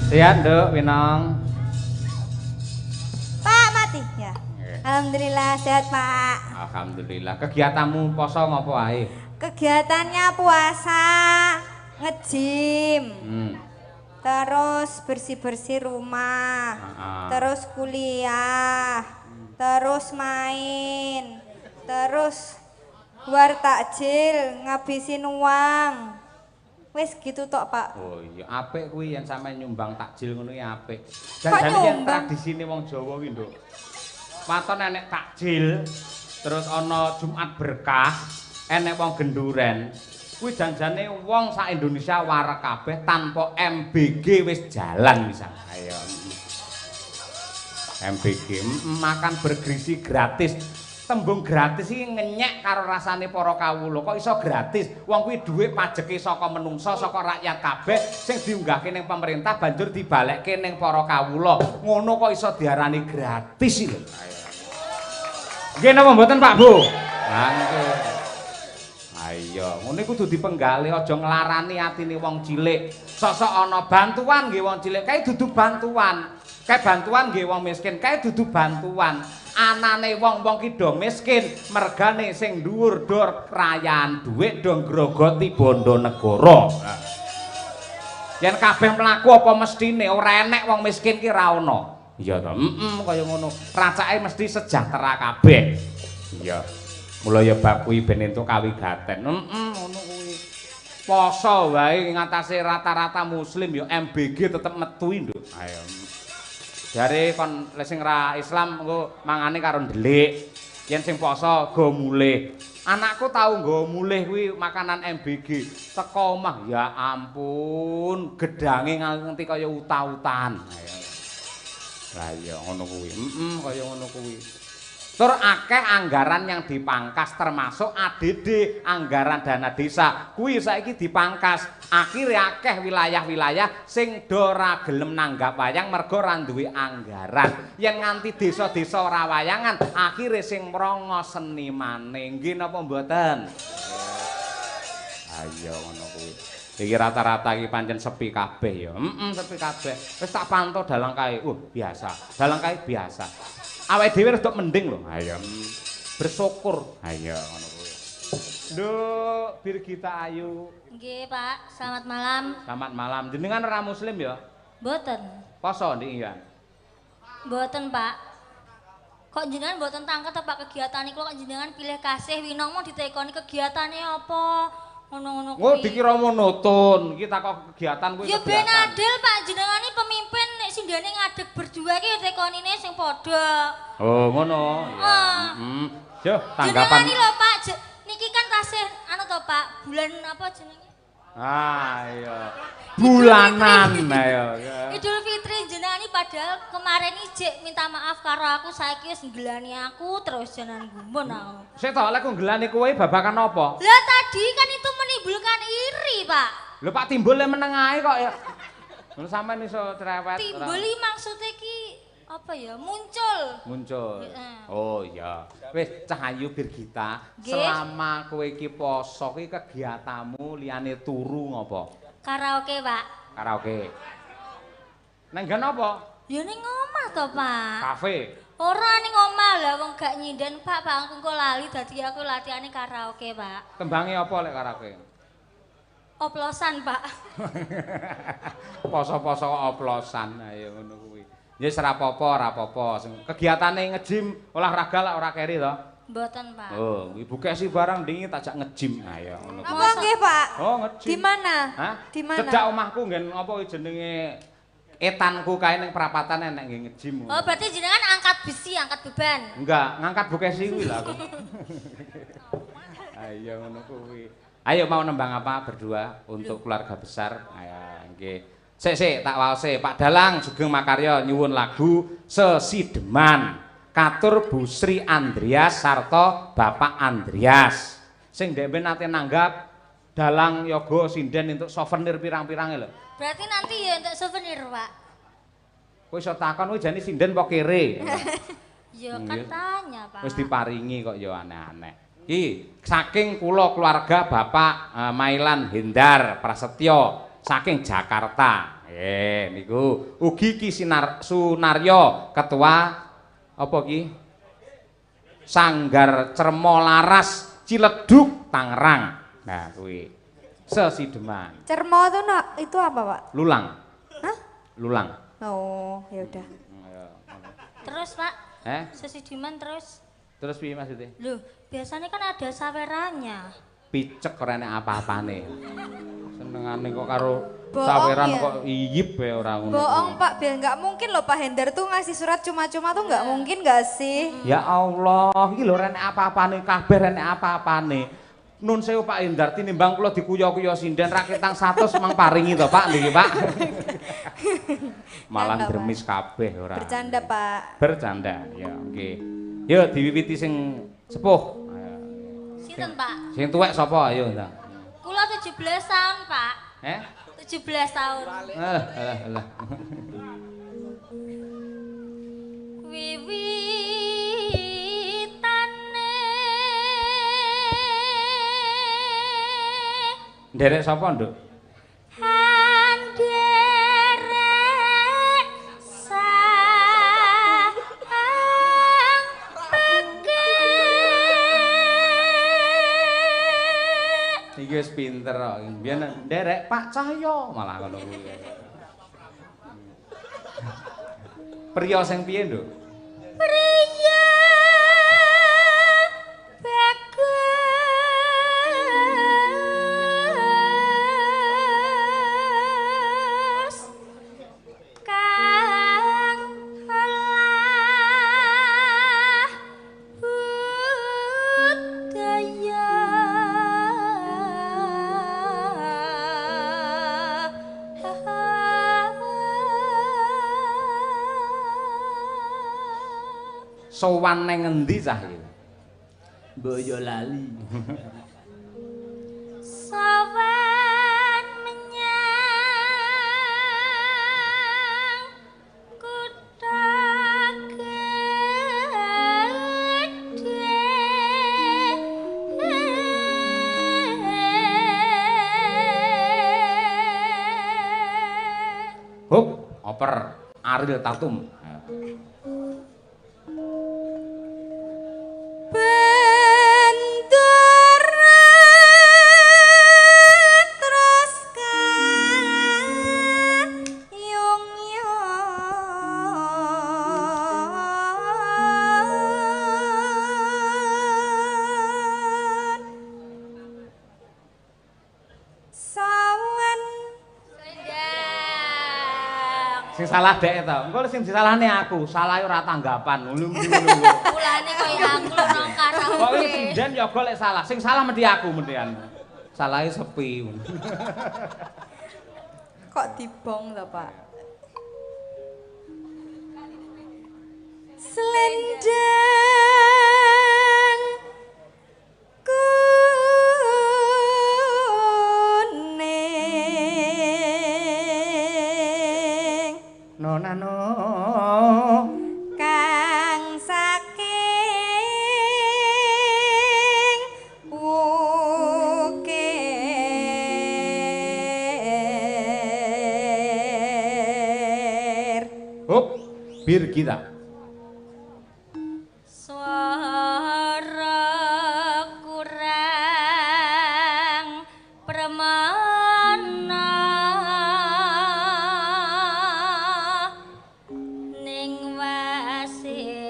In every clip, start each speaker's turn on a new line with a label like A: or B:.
A: Sehat, Nduk, Winong.
B: Pak mati ya. Alhamdulillah sehat, Pak.
A: Alhamdulillah. Kegiatanmu poso ngopo ae?
B: Kegiatannya puasa, nge-gym. Terus bersih-bersih rumah. Terus kuliah. Terus main. Terus luar takjil, ngabisin uang. Wis gitu tok, Pak.
A: Oh iya, apik kuwi yen sampean nyumbang takjil ngono ya apik.
B: Kok
A: Jan yen
B: nyumbang?
A: tradisine wong Jawa kuwi, Nduk. Waton enek takjil, terus ana Jumat berkah, enek wong genduren. Kuwi janjane wong sak Indonesia warek kabeh tanpa MBG wis jalan misal. Ayo. MBG makan bergizi gratis. Tembung gratis iki ngenyek karo rasane para kawula. Kok iso gratis? Wong kuwi dhuwit pajeke saka menungsa, saka rakyat kabeh sing diunggahke ning pemerintah banjur dibalekke ning para kawula. Ngono kok iso diarani gratis iki lho. Nggih napa mboten Pak Bu? Lah nggih. Ayo, ngene kudu dipenggali aja nglarani atine wong cilik. Sosok ana bantuan nggih wong cilik, kae dudu bantuan. Kae bantuan nggih wong miskin, kae dudu bantuan. Anane wong-wong ki do miskin, mergane sing dhuwur do krayan dhuwit do ngrogoti bondo negara. Yen kabeh mlaku apa mestine ora enek wong miskin ki ra ono. Iya to, kaya ngono. Racake mesti sejahtera kabeh. Iya. Mula ya bab kuwi ben entuk kawigaten. Ngono kuwi. Poso wae ngatasé rata-rata muslim ya MBG tetep metu Nduk. Ayo. Jare kon sing ra Islam engko mangane karo ndelik. Yen sing poso go mulih. Anakku tau nggo mulih kuwi makanan MBG. Teko omah ya ampun, gedange nganti kaya uta-utan. Lah iya ngono kuwi. Kaya ngono kuwi. Tur akeh anggaran yang dipangkas termasuk ADD, anggaran dana desa. Kuwi saiki dipangkas. Akhire akeh wilayah-wilayah sing do ora gelem nanggap wayang mergo ora duwe anggaran. Yen nganti desa-desa ora wayangan, akhire sing mrongo senimane. Nggih napa mboten? Ayo ngono kuwi. Iki rata-rata iki pancen sepi kabeh ya. Sepi kabeh. Wis tak pantau dalang kae. Biasa. Dalang kae biasa. Awake dhewe rada mending lho. Ayo. Bersyukur. Ayo ngono kuwi. Nduk, Birgita Ayu.
C: Nggih, Pak. Selamat malam.
A: Selamat malam. Jenengan ora muslim ya?
C: Mboten.
A: Poso ndik ya?
C: Mboten, Pak. Kok jenengan mboten tangket Pak kegiatan iku kok jenengan pilih kasih Winong mau ditekoni kegiatane apa? Ngono-ngono kuwi.
A: Oh, dikira monotone. Iki takok kegiatan kuwi.
C: Ya ben adil, Pak. Jenengan iki pemimpin nek sindene ngadeg berdua iki ya tekonine sing padha.
A: Oh, ngono. Ya. Yo, tanggapan.
C: Jenengan iki lho, Pak. Niki kan tasih anu to, Pak. Bulan apa jenenge?
A: Iya. Bulanan ayo.
C: Idul Fitri jenengan iki padahal kemarin ijik minta maaf karo aku saiki wis nggelani aku terus jenengan gumun aku.
A: Sik to lek nggelani kowe babakan apa?
C: Lah tadi kan itu menimbulkan iri, Pak.
A: Lho Pak timbul meneng ae kok ya. Ngono sampean iso cerewet.
C: Timbul maksudnya ki apa ya? Muncul.
A: Muncul. Oh iya. Wis Cahayu Birgita,
C: Nggih.
A: selama kowe iki poso ki kegiatanmu liyane turu ngopo?
C: Karaoke, Pak.
A: Karaoke. Nang nggon apa?
C: Ya ning omah to, Pak.
A: Kafe.
C: Ora ning omah lah wong gak nyinden, Pak. Pak aku engko lali dadi aku latihane karaoke, Pak.
A: Tembange apa lek karaoke?
C: Oplosan, Pak.
A: Poso-poso oplosan. Ayo ngono kuwi. Ya ora apa-apa. Kegiatane nge-gym, olahraga lah ora keri to.
C: Mboten, Pak.
A: Oh, Ibu Kesi barang dingin tak jak nge-gym. Ayo ngono kuwi.
B: Apa nggih, Pak?
A: Oh, nge-gym.
B: Di mana?
A: Hah?
B: Di mana?
A: Cedak omahku nggen apa jenenge etanku kae ning perapatan enek nggih nge-gym.
C: Oh, berarti jenengan angkat besi, angkat beban.
A: Enggak, ngangkat Bu Kesi kuwi lah aku. Ayo ngono kuwi. Ayo mau nembang apa berdua untuk keluarga besar? Ayo nggih. Sik tak waose Pak Dalang Sugeng Makarya nyuwun lagu Sesideman katur Bu Sri Andreas sarta Bapak Andreas. Sing ndek nate nanggap Dalang Yoga sinden untuk souvenir pirang-pirange lho.
C: Berarti nanti ya untuk souvenir, Pak.
A: Kowe iso takon kowe jane sinden apa kere?
C: Ya kan tanya, Pak.
A: Wis diparingi kok ya aneh-aneh. Iki saking kula keluarga Bapak Mailan Hendar Prasetyo saking Jakarta. Niku ugi Ki Sunaryo ketua apa ki? Sanggar Cermo Laras Ciledug Tangerang. Nah, kuwi sesideman.
B: Cermo itu apa, Pak?
A: Lulang.
B: Hah?
A: Lulang.
B: Oh, ya udah.
C: Terus, Pak?
B: Sesidiman terus.
A: Terus piye maksudnya?
C: Loh, biasanya kan ada sawerannya.
A: Picek ora enek apa-apane. Senengane kok karo
B: Boong
A: saweran
B: ya?
A: kok iyip ya ora ngono.
B: Bohong, Pak. Biar nggak mungkin loh Pak Hendar tuh ngasih surat cuma-cuma tuh nggak mungkin nggak sih?
A: Ya Allah, iki lho ora enek apa-apane, kabeh ora enek apa-apane. Nun sewu Pak Hendar tinimbang kula dikuyo-kuyo sinden raketang 100 mang paringi to Pak niki Pak. Malah
B: Enggak,
A: dremis kabeh ora.
B: Bercanda, Pak.
A: Bercanda. Ya, nggih. Yuk diwiwiti sing sepuh.
C: Sinten, Pak?
A: Sing tuwek sapa ayo ta?
C: Kula 17 tahun, Pak. 17 tahun.
A: Alah.
C: Wiwitane
A: Nderek sapa, Nduk?
C: Handerek sang peke.
A: Iki wis pinter kok. Biyen nderek Pak Cahyo malah ngono kuwi. Priya sing piye, Nduk?
C: Priya bagus kang olah budaya
A: Sowan nang ngendi cah iki? Boyolali.
C: Sowan menyang kutha gedhe.
A: Hup, oper Ariel Tatum. Sing salah dek to. Engko sing disalahne aku, salahe ora tanggapan. Ngono.
C: Mulane koyo aku nang karaoke.
A: Kok iki sinden ya golek salah. Sing salah mesti aku mentian. Salahe sepi.
B: Kok dibong to, Pak? Selendang kuning
A: Nonano
B: kang saking wukir.
A: Hup, bir kita.
C: Suara kurang permana ning wasisa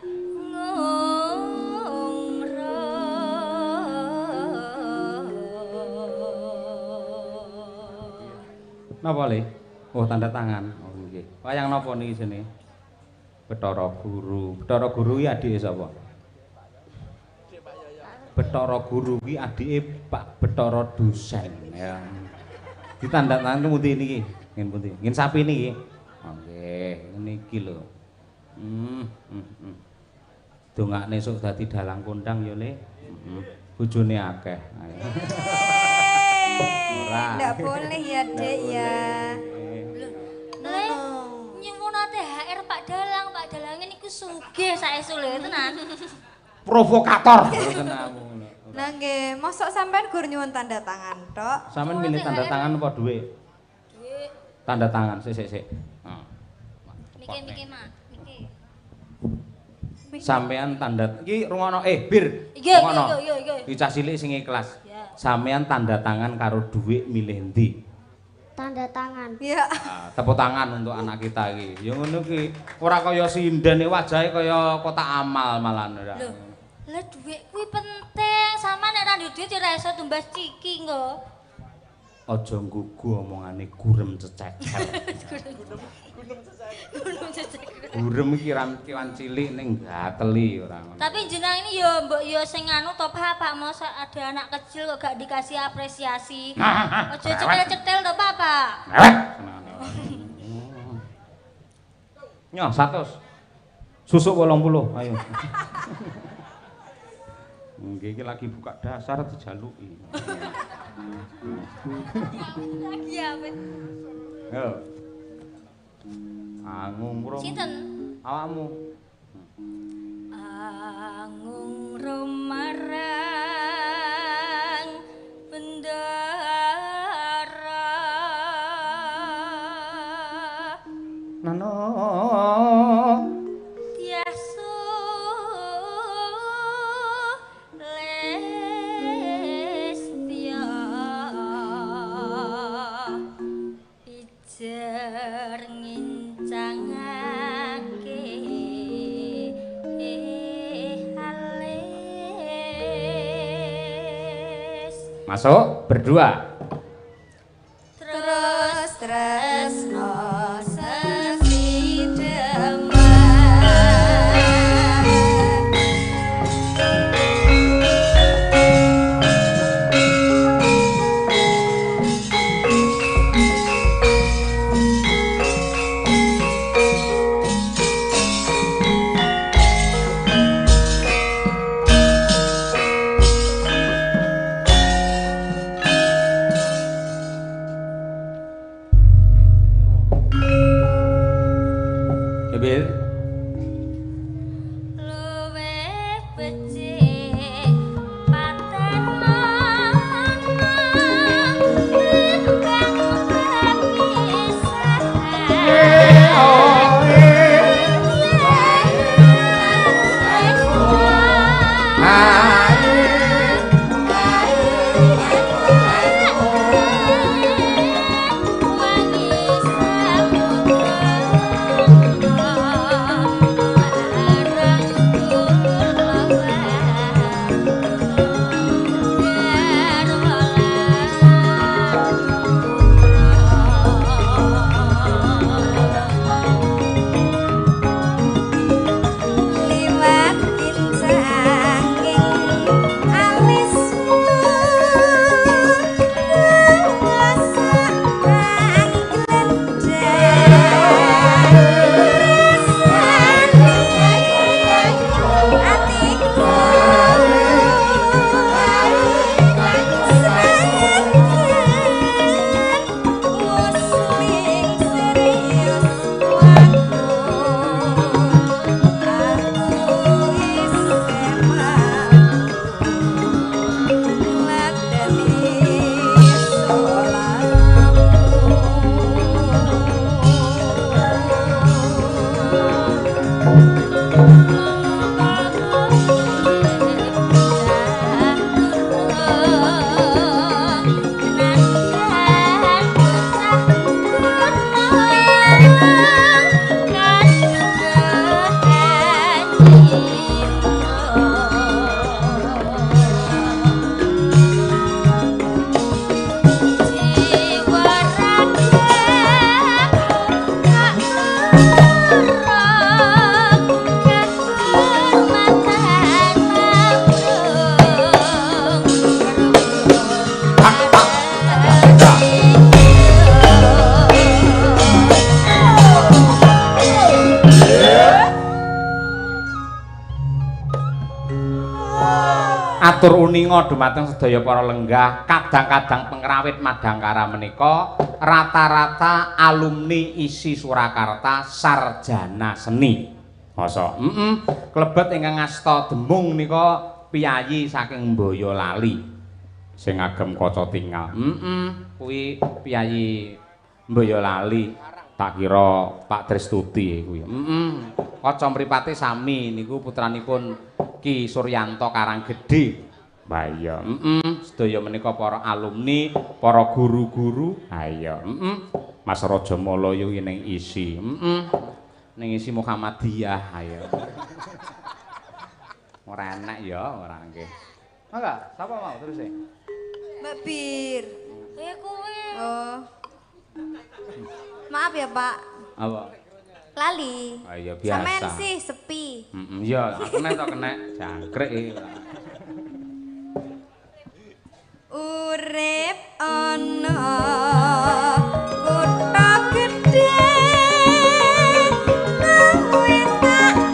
C: ngumro.
A: Napa le? Oh, tanda tangan. Oh nggih. Wayang napa niki sini? Bathara Guru. Bathara Guru iki adike sapa? Bathara Guru ki adike Pak Bathara Dosen ya. Ditanda tangan pundi niki? Ngen pundi? Ngen sapi niki. Oh nggih, niki lho. Dongakne esuk dadi dalang kondang ya, Le. Bojone akeh. Ora.
B: Nggak boleh ya, Dek ya.
C: Le, nyuwun THR Pak Dalang, Pak Dalange niku sugih saestu lho tenan.
A: Provokator. Tenan.
B: Lah nggih, mosok sampean gur nyuwun tanda tangan tok.
A: Sampeyan milih tanda tangan apa duit?
C: Duit.
A: Tanda tangan, sik.
C: Niki, Mak. Niki.
A: Sampeyan tanda iki rungono Bir.
C: Iya.
A: Iki cah cilik sing ikhlas.
C: Ya.
A: Sampeyan tanda tangan karo duit milih ndi?
D: Tanda tangan.
B: Iya.
A: Nah, tepuk tangan untuk anak kita iki. Ya ngono ki. Ora kaya sinden wajahe kaya kotak amal malan ora.
C: Lho, lah duit kuwi penting. Sama nek ra duwe duit ya ora iso tumbas ciki nggo.
A: Aja nggugu omongane gurem ceceker.
C: Gunung cecek.
A: Gurem iki kiwan cilik ning gateli ora ngono.
C: Tapi jeneng ini ya mbok ya sing anu to Pak, masa ada anak kecil kok gak dikasih apresiasi. Aja cetel-cetel to Pak.
A: Nyo 100. Susuk 80, ayo. Nggih iki lagi buka dasar dijaluki.
C: Lagi apa?
A: Yo. Angung rum.
C: Sinten?
A: Awakmu.
C: Angung rumarang bendara.
A: Nano.
C: Tiasu lestia pijer ngincangake halis.
A: Masuk berdua.
B: Terus tresno
A: Atur uninga dumateng sedaya para lenggah, kadang-kadang pengrawit Madangkara menika rata-rata alumni isi Surakarta sarjana seni. Masa? Klebet ingkang ngasta demung nika piyayi saking Boyolali sing agem kaca tinggal. Kuwi piyayi Boyolali. Tak kira Pak Tristuti kuwi. Kaca mripate sami niku putranipun Ki Suryanto Karanggedhe. Lah iya, sedaya menika para alumni, para guru-guru. Ha iya, Mas Raja Malaya ning isi. Ning isi Muhammadiyah ha iya. Ora enak ya, ora nggih. Mangga, sapa mau terus e?
B: Mbak Bir.
C: Kowe.
B: Oh. Maaf ya, Pak.
A: Apa?
B: Lali.
A: Ah iya biasa.
B: Sampean sih sepi.
A: Iya, kena tok kena jangkrik iki.
B: Urip ana kutha gedhe kowe tak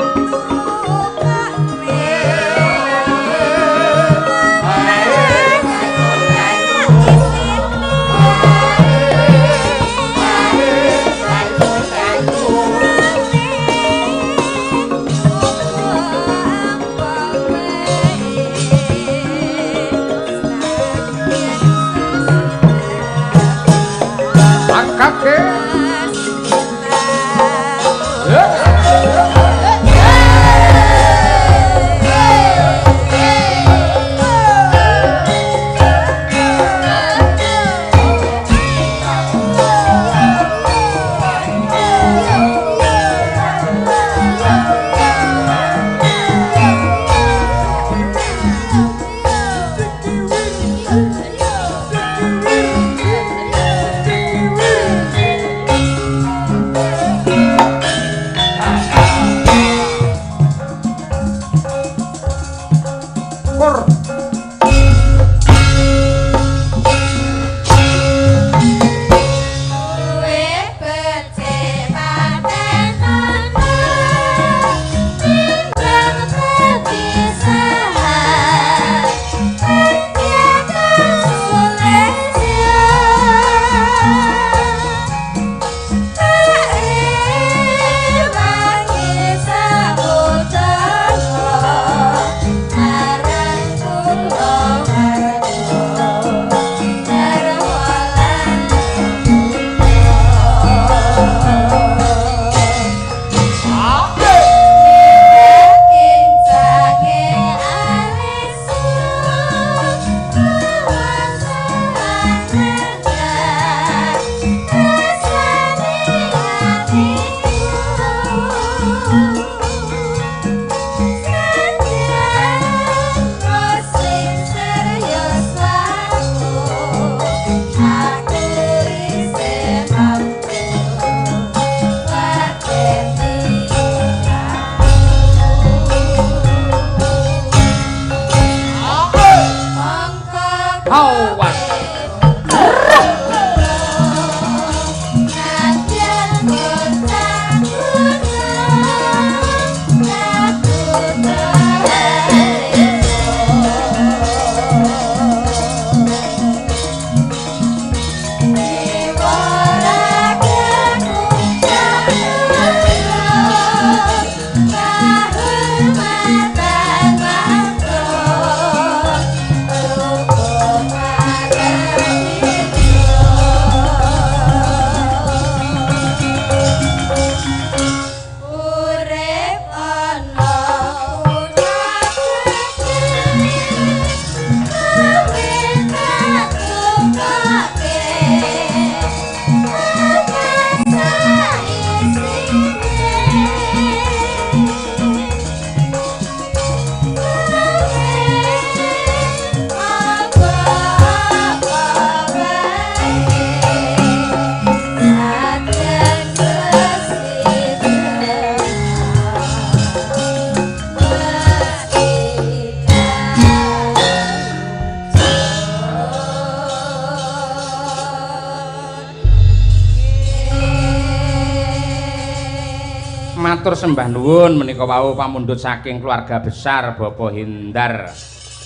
A: matur sembah nuwun menika wau pamundhut saking keluarga besar Bapak Hindar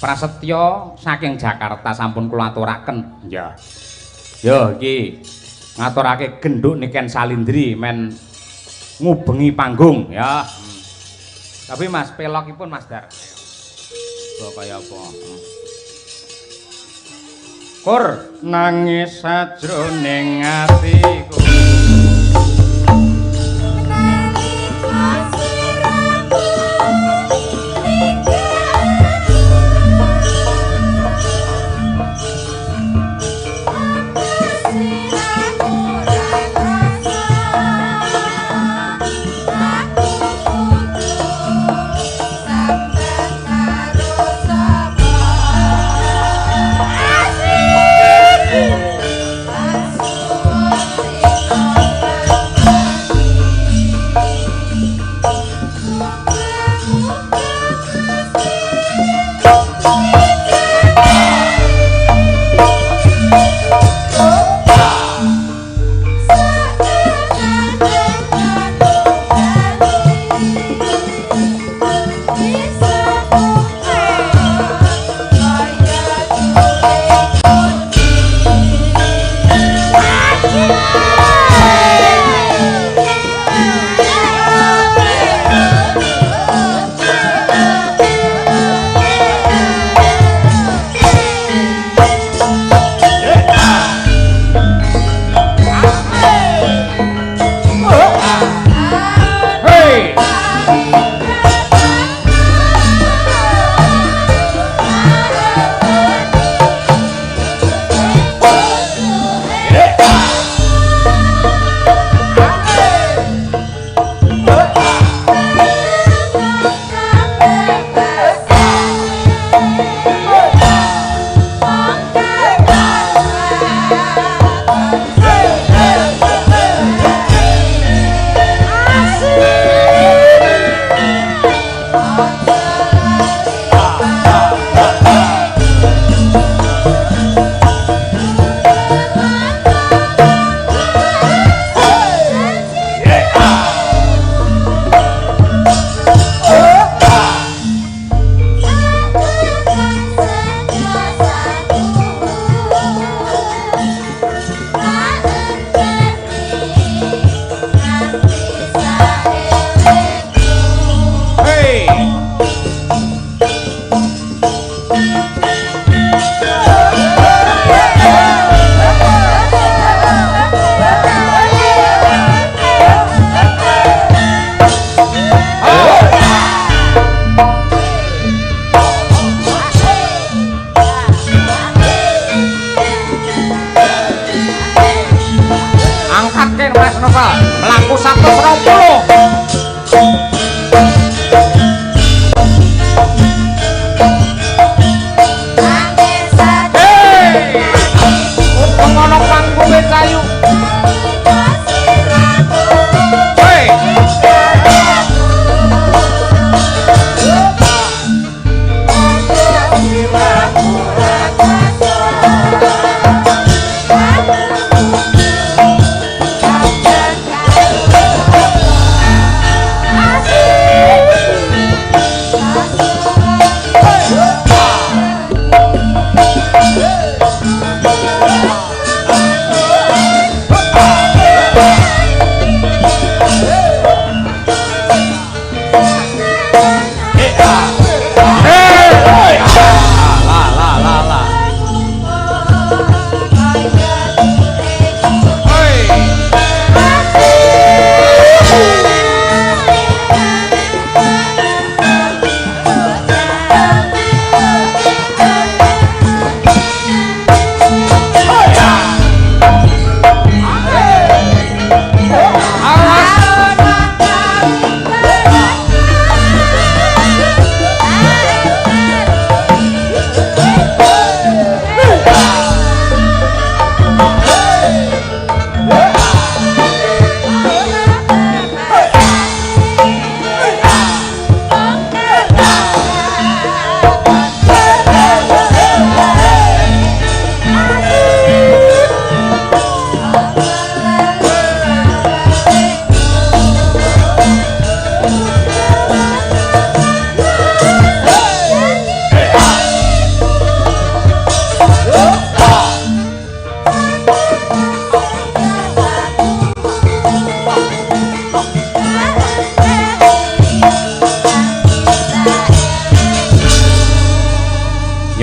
A: Prasetyo saking Jakarta sampun kula aturaken. Ya. Yo iki ngaturake genduk Niken Salindri men ngubengi panggung ya. Tapi Mas pelokipun Mas Dar. Kok kaya apa? Kur nangis sajroning atiku.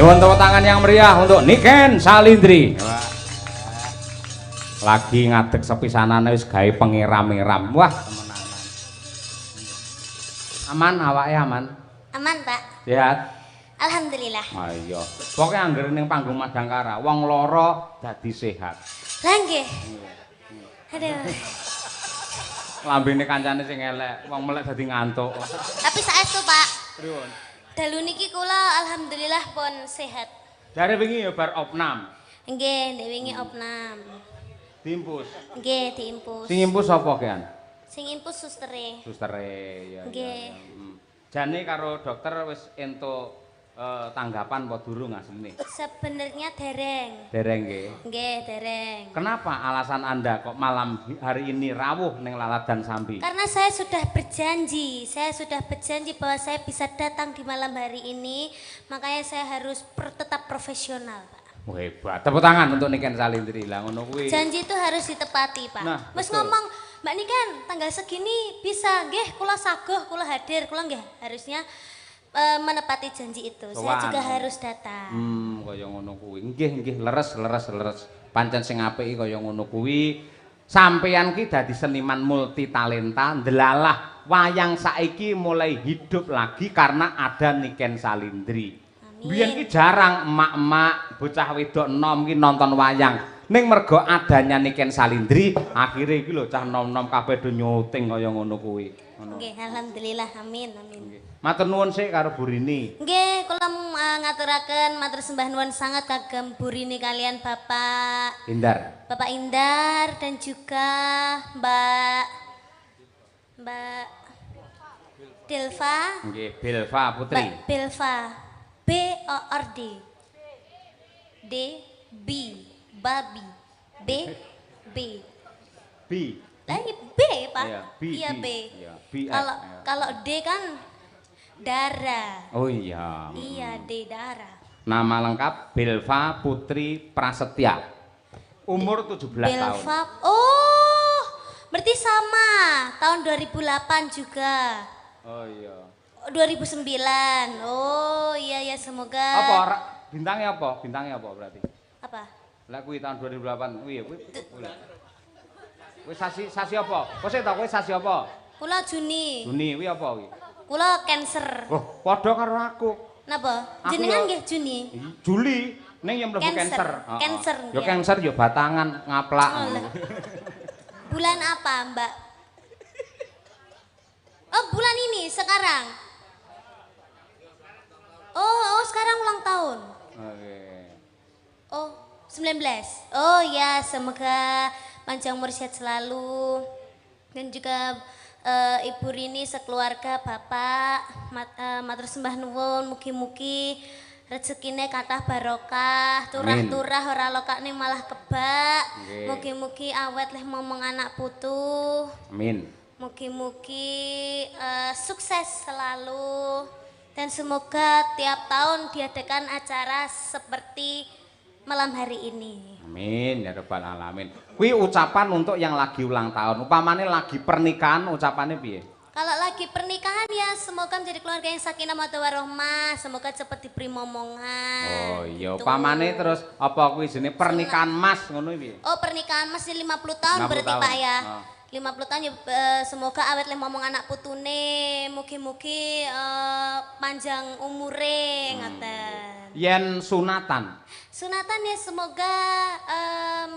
A: Nyuwun tepuk tangan yang meriah untuk Niken Salindri. Lagi ngadeg sepisanane wis gawe pengiram-iram. Wah, temenan. Aman awake aman.
C: Aman, Pak.
A: Sehat.
C: Alhamdulillah.
A: Ayo. Pokoke anggere ning panggung Madangkara, wong lara dadi sehat.
C: Lah nggih. Aduh.
A: Lambene kancane sing elek, wong melek dadi ngantuk.
C: Tapi saestu, Pak.
A: Pripun?
C: Dalu niki kula alhamdulillah pun sehat.
A: Jare wingi ya bar opnam.
C: Nggih, ndek wingi opnam.
A: Diimpus.
C: Nggih, diimpus.
A: Sing impus sapa kean?
C: Sing impus sustere.
A: Sustere ya.
C: Nggih.
A: Jane karo dokter wis entuk tanggapan apa durung asline?
C: Sebenarnya dereng.
A: Dereng nggih.
C: Nggih, dereng.
A: Kenapa alasan Anda kok malam hari ini rawuh ning Laladan Sambi?
C: Karena saya sudah berjanji bahwa saya bisa datang di malam hari ini, makanya saya harus tetap profesional, Pak.
A: Oh, hebat. Tepuk tangan untuk Niken Salindri lah ngono kuwi.
C: Janji itu harus ditepati, Pak.
A: Nah,
C: Mas
A: betul.
C: ngomong, Mbak Niken, tanggal segini bisa, nggih, kula saguh, kula hadir, kula nggih harusnya menepati janji itu. Saya juga harus datang.
A: Kaya ngono kuwi. Nggih, leres. Pancen sing apik kaya ngono kuwi. Sampeyan ki dadi seniman multi talenta, ndelalah wayang saiki mulai hidup lagi karena ada Niken Salindri. Biyen ki jarang emak-emak, bocah wedok enom ki nonton wayang. Ning mergo adanya Niken Salindri, akhire iki lho cah nom-nom kabeh do nyuting kaya ngono kuwi. Ngono.
C: Nggih, alhamdulillah, amin.
A: Matur nuwun sik karo Bu Rini.
C: Nggih, kula ngaturaken matur sembah nuwun sangat kagem Bu Rini kalian Bapak Indar dan juga Mbak Delva.
A: Nggih, Belva Putri.
C: Mbak Belva. BORD. D B babi. B. Lah ini B, Pak. Iya, B. Kalau D kan Dara.
A: Oh iya.
C: Iya, D Dara.
A: Nama lengkap Belva Putri Prasetya. Umur 17 tahun.
C: Belva. Oh, berarti sama. Tahun 2008 juga.
A: Oh iya.
C: 2009. Oh, iya semoga.
A: Apa bintangnya apa? Bintangnya apa berarti?
C: Apa?
A: Lah kuwi tahun 2008 kuwi ya kuwi. Kuwi sasi apa? Kok sik ta kuwi sasi apa?
C: Kula Juni.
A: Juni kuwi apa kuwi?
C: Kula Cancer.
A: Oh, padha karo aku.
C: Napa? Jenengan nggih Juni.
A: Juli ning yang mlebu Cancer.
C: Cancer.
A: Ya Cancer ya batangan ngaplak.
C: Bulan apa, Mbak? Oh, bulan ini sekarang. Oh, sekarang ulang tahun.
A: Oke.
C: Oh, 19. Oh ya, semoga panjang umur sehat selalu. Dan juga Ibu Rini sekeluarga Bapak matur sembah nuwun mugi-mugi rezekine kathah barokah, turah-turah ora lokane malah kebak. Mugi-mugi awet leh momong anak putu.
A: Amin.
C: Mugi-mugi sukses selalu dan semoga tiap tahun diadakan acara seperti malam hari ini.
A: Amin ya rabbal alamin. Kuwi ucapan untuk yang lagi ulang tahun. Upamane lagi pernikahan ucapannya piye?
C: Kalau lagi pernikahan ya semoga menjadi keluarga yang sakinah mawaddah warahmah, semoga cepat diberi momongan.
A: Oh iya, upamane terus apa kuwi jenenge pernikahan Mas ngono piye?
C: Oh, pernikahan Mas 50 tahun 50 berarti tahun. Pak ya. 50 tahun ya semoga awet leh momong anak putune, mugi-mugi panjang umure ngaten.
A: Yen sunatan.
C: Sunatan ya semoga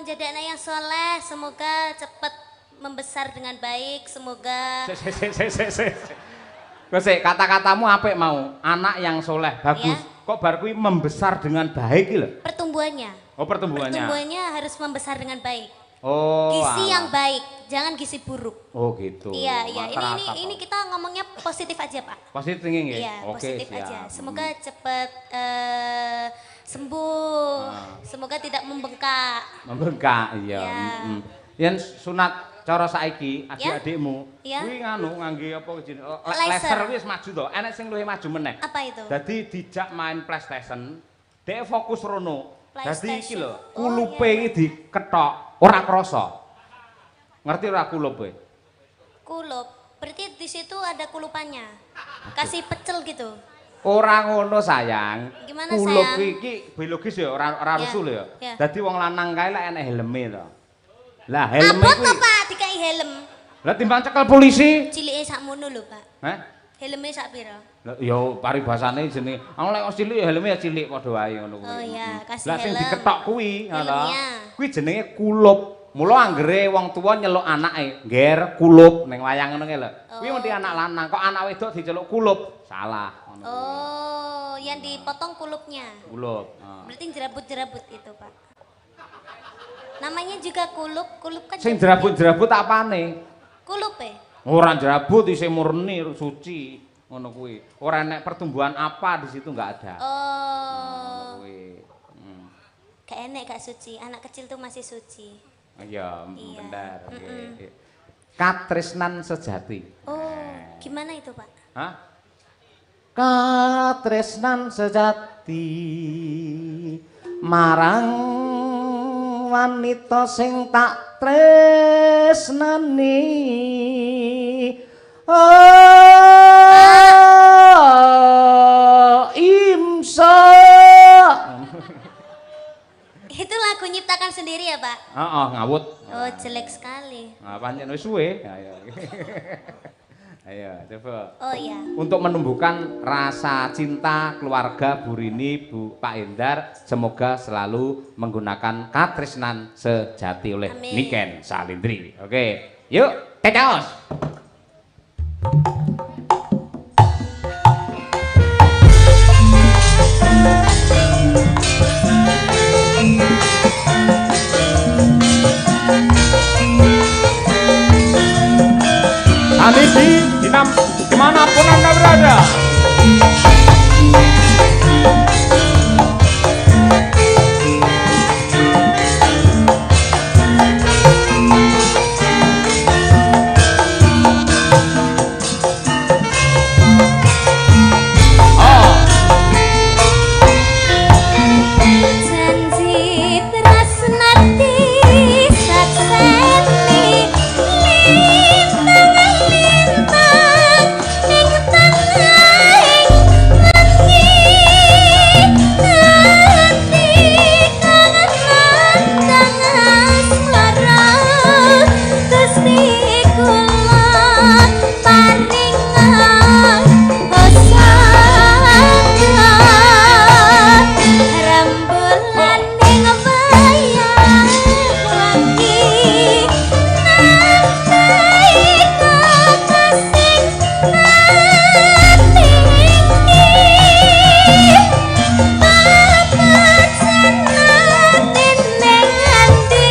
C: menjadi anak yang soleh, semoga cepat membesar dengan baik, semoga.
A: Sik, kata-katamu apik mau, anak yang soleh, bagus. Ya? Kok bar kuwi membesar dengan baik lho?
C: Pertumbuhannya.
A: Oh, pertumbuhannya.
C: Pertumbuhannya harus membesar dengan baik.
A: Oh.
C: Gizi yang baik, jangan gizi buruk.
A: Oh gitu.
C: Iya. Ini kita ngomongnya positif aja, Pak.
A: Positif thinking ya?
C: Iya,
A: oke,
C: positif
A: siap.
C: aja. Semoga cepat sembuh. Semoga tidak membengkak.
A: Membengkak, iya.
C: Ya.
A: Yen sunat cara saiki adik-adikmu kuwi nganu ngangge apa jenenge laser wis maju to. Enek sing luwih maju meneh.
C: Apa itu?
A: Dadi dijak main PlayStation, dhek fokus rono. Dadi iki lho,
C: Oh,
A: kulupe iki diketok ora krasa. Ngerti ora kulupe?
C: Kulup. Berarti di situ ada kulupannya. Kasih pecel gitu.
A: Ora ngono sayang.
C: Gimana,
A: Kulup
C: sayang?
A: iki biologis ya, ora
C: Ya,
A: rusuh ya.
C: ya.
A: Dadi wong lanang kae lek enek helme to. Lah helme
C: Abot
A: kuwi.
C: to Pak dikai helm.
A: Lah timbang cekel polisi.
C: Cilike sakmono lho Pak.
A: Heh.
C: Helme sak pira?
A: Lah ya paribasane jenenge. Aku lek cilik ya helme ya cilik padha wae ngono kuwi.
C: Oh iya, kasih
A: Lah sing
C: helm.
A: diketok kuwi, ngono.
C: Helmnya.
A: Kuwi jenenge kulup. Mula anggere wong tuwa nyeluk anake, ngger kulup ning wayang ngono kae lho. Kuwi mesti anak lanang, kok anak wedok diceluk kulup. Salah. Ngono kuwi.
C: Oh, yang dipotong kulupnya.
A: Kulup.
C: Berarti jerabut-jerabut itu, Pak. Namanya juga kulup, kulup kan.
A: Sing jerabut-jerabut apane?
C: Kulup
A: Ora jerabut isih murni suci ngono kuwi. Ora enek pertumbuhan apa di situ enggak ada.
C: Oh.
A: Kuwi.
C: Gak enek gak suci, anak kecil tuh masih suci.
A: Iya,
C: Iya.
A: bener. Katresnan sejati.
C: Oh, gimana itu, Pak?
A: Hah? Katresnan sejati marang wanita sing tak tresnani. Oh, imsa.
C: Itu lagu nyiptakan sendiri ya, Pak?
A: Heeh, ngawut.
C: Oh, jelek sekali.
A: Nah, pancen wis suwe. Ayo. Ayo, coba.
C: Oh iya.
A: Untuk menumbuhkan rasa cinta keluarga Bu Rini, Pak Endar, semoga selalu menggunakan katresnan sejati oleh
C: Amin.
A: Niken Salindri. Oke, yuk, tecaos. Sanidi, dimanapun Anda berada.
C: Janji tresnati sakseni lintang-lintang ing tengahing lengi hati kangen asmara Gusti kula paringan rembulan ning wayang wengi nanti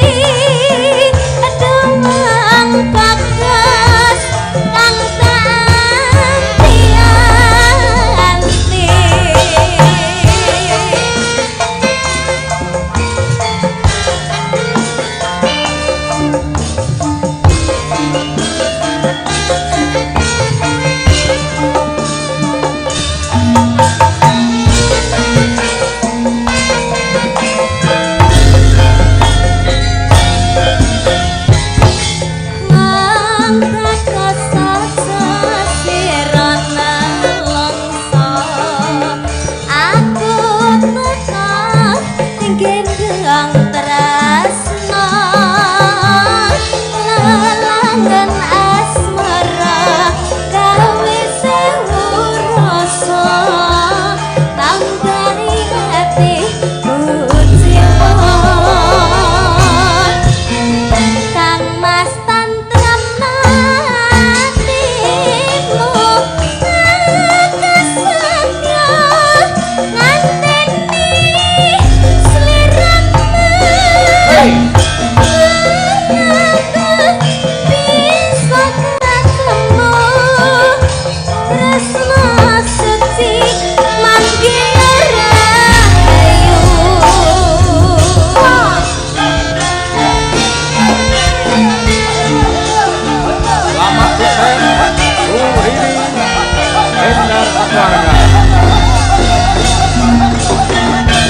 C: kakasing gendang tresno lelangan asmara gawe sewu rasa tanggari hati ujian kang mas tantram hatimu kesatria nganteni sliramu bisa ketemu tresno suci manggil rayu
A: Selamat sukses Bu Rini Endar keluarga.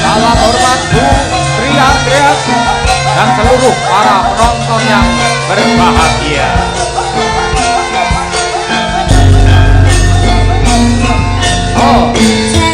A: Salam hormat Bu Tri Andreas dan seluruh para penonton yang berbahagia. Oh.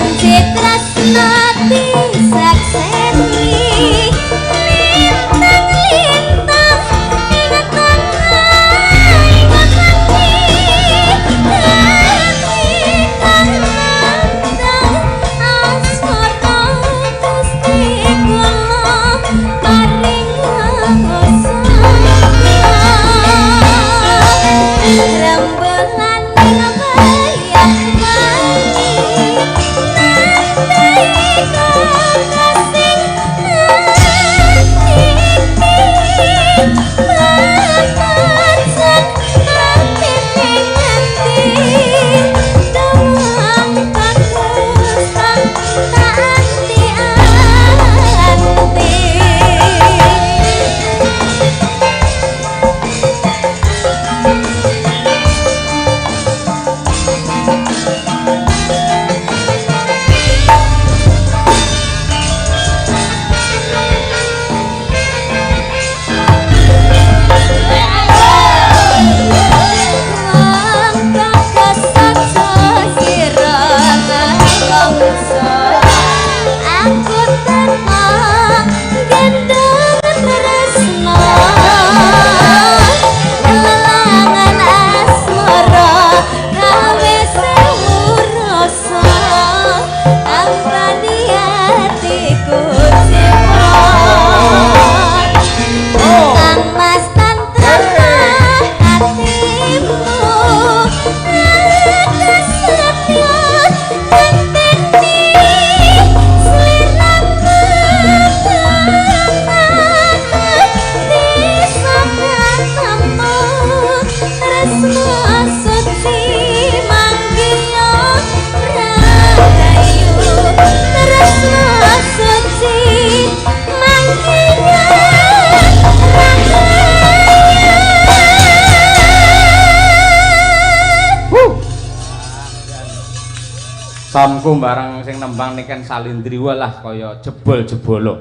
A: Samku bareng sing nembang niken Salindri walah kaya jebol-jebolo.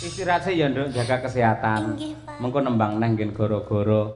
A: Istirahat sih ya Nduk, jaga kesehatan.
C: Inggih, Pak.
A: Mengko nembang neh nggen goro-goro.